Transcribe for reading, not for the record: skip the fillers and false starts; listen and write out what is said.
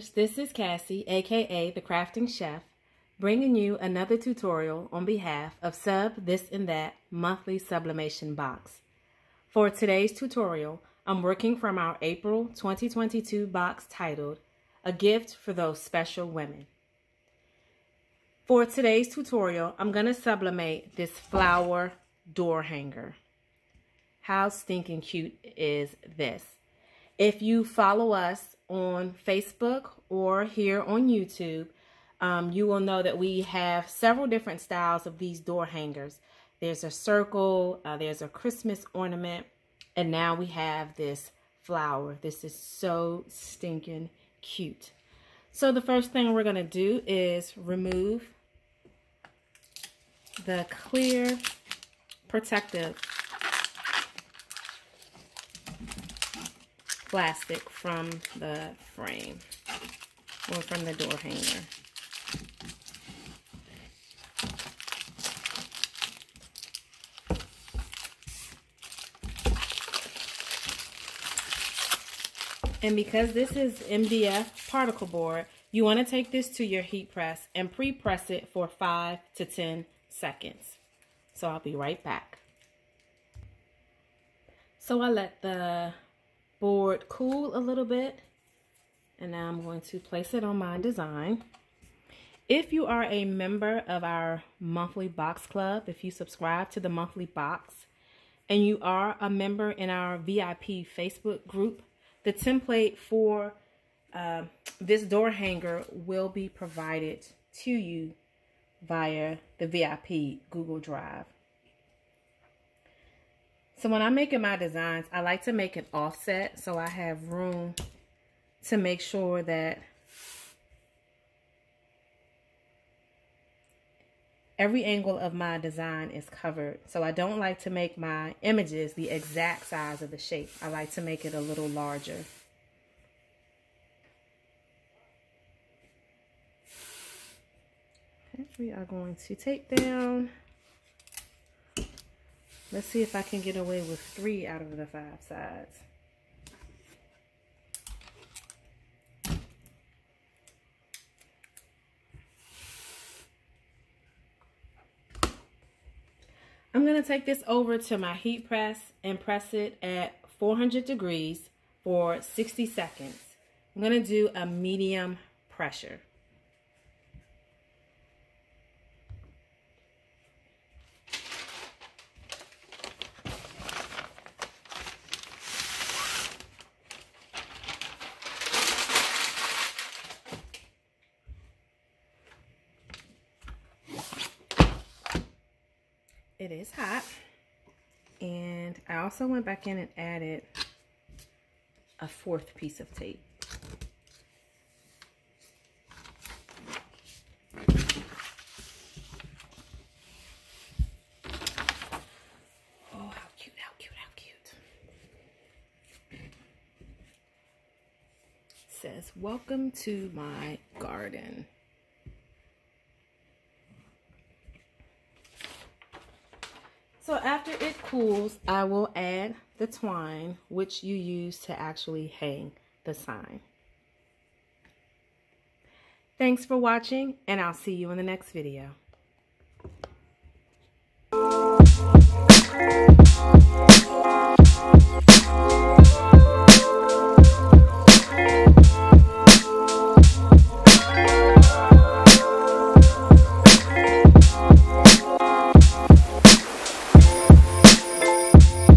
creators, this is Cassie, aka the Crafting Chef, bringing you another tutorial on behalf of Sub This and That monthly sublimation box. For today's tutorial, I'm working from our April 2022 box titled A Gift for Those Special Women. For today's tutorial, I'm going to sublimate this flower door hanger. How stinking cute is this? If you follow us on Facebook or here on YouTube, you will know that we have several different styles of these door hangers. There's a circle, there's a Christmas ornament, and now we have this flower. This is so stinking cute. So the first thing we're going to do is remove the clear protective plastic from the frame or from the door hanger. And because this is MDF particle board, you want to take this to your heat press and pre-press it for 5 to 10 seconds. So I'll be right back. So I let the board cool a little bit, and now I'm going to place it on my design. If you are a member of our monthly box club, if you subscribe to the monthly box, and you are a member in our VIP Facebook group, the template for this door hanger will be provided to you via the VIP Google Drive. So when I'm making my designs, I like to make an offset so I have room to make sure that every angle of my design is covered. So I don't like to make my images the exact size of the shape. I like to make it a little larger. Okay, we are going to take down. Let's see if I can get away with 3 out of the 5 sides. I'm going to take this over to my heat press and press it at 400 degrees for 60 seconds. I'm going to do a medium pressure. It is hot, and I also went back in and added a 4th piece of tape. Oh, how cute, how cute, how cute. It says, "Welcome to my garden." So after it cools, I will add the twine, which you use to actually hang the sign. Thanks for watching, and I'll see you in the next video.